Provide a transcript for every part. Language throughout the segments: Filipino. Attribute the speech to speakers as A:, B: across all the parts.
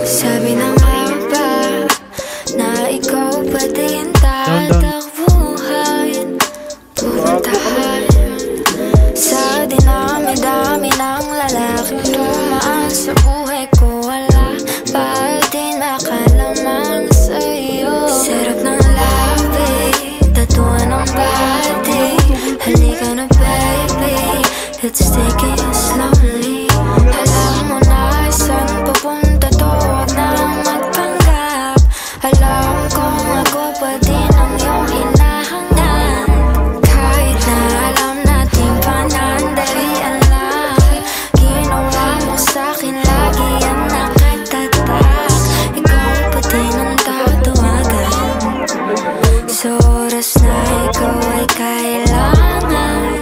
A: Sabi na nga ba na ikaw pa din tatakbuhan, pupuntahan sa dinami-dami ng lalaking dumaan sa buhay ko. Wala pa din nakalaman sa'yo. Sarap ng labi, tatuan ng body. Halika na baby, let's take it slowly. Alam mo na saan papunta to, wag na magpanggap. Alam kong ako pa din ang iyong hinahangad. Kahit na alam natin panandalian lang, ginawa mo sa'kin lagi ang nakatatak. Ikaw pa din ang tatawagan sa oras na ikaw ay kailangan.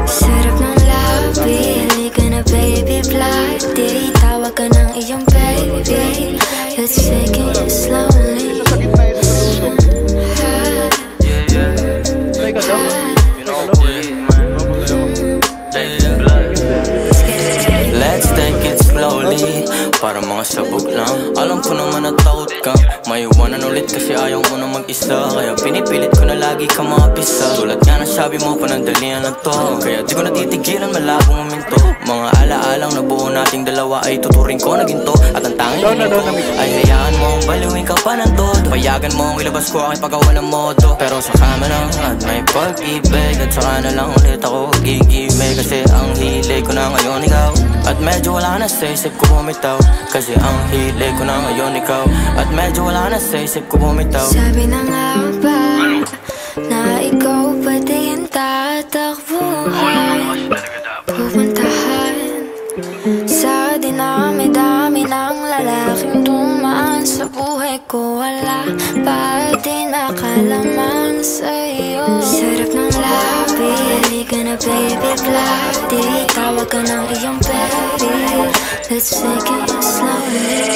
A: Sarap ng labi, halika na baby, fly. Di tawag ka ng iyong baby, let's take it slowly.
B: Let's take it slowly, para mga sabog lang. Alam ko naman na takot ka maiwanan ulit kasi ayaw mo na mag-isa. Kaya pinipilit ko na lagi ka mapisa. Tulad nga ng sabi mo, panandalian lang to. Kaya di ko natitigilan, malabong uminto. Mga alaalang nabuo nating dalawa ay tuturing ko na ginto. At ang tanging ko ay hayaan mong baliwin ka pa ng todo. Payagan mong ilabas ko aking paggawa ng modo. Pero sa kama lang at may pag-ibig, at saka na lang ulit ako gigimig. Kasi ang hilig ko na ngayon ikaw, at medyo wala na sa isip ko bumitaw. Kasi ang hilig ko na ngayon ikaw, at medyo wala na sa isip ko bumitaw.
A: Sabi na nga ba na ikaw pa din tatakbuhan, pupuntahan sa dinami-dami ng lalaking dumaan sa buhay ko. Wala pa din nakalaman sa'yo. Sarap ng labi, halika na baby, fly. Di tawag ka ng iyong baby, let's take it slowly.